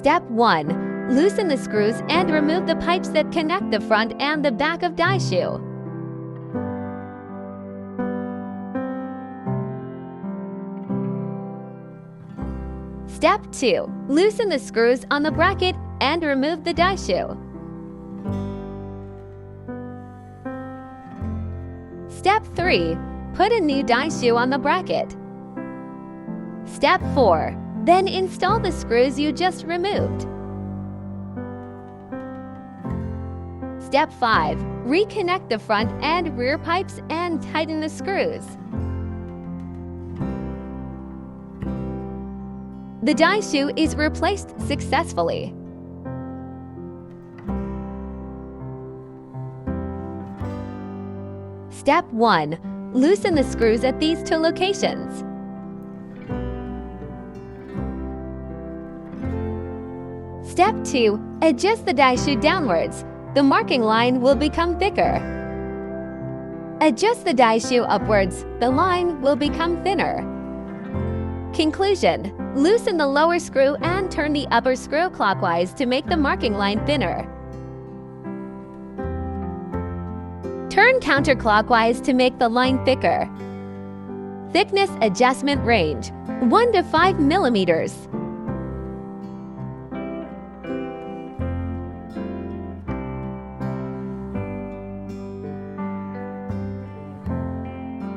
Step 1. Loosen the screws and remove the pipes that connect the front and the back of die shoe. Step 2. Loosen the screws on the bracket and remove the die shoe. Step 3. Put a new die shoe on the bracket. Step 4. Then install the screws you just removed. Step 5. Reconnect the front and rear pipes and tighten the screws. The die shoe is replaced successfully. Step 1. Loosen the screws at these two locations. Step 2. Adjust the die shoe downwards. The marking line will become thicker. Adjust the die shoe upwards. The line will become thinner. Conclusion. Loosen the lower screw and turn the upper screw clockwise to make the marking line thinner. Turn counterclockwise to make the line thicker. Thickness adjustment range 1 to 5 millimeters.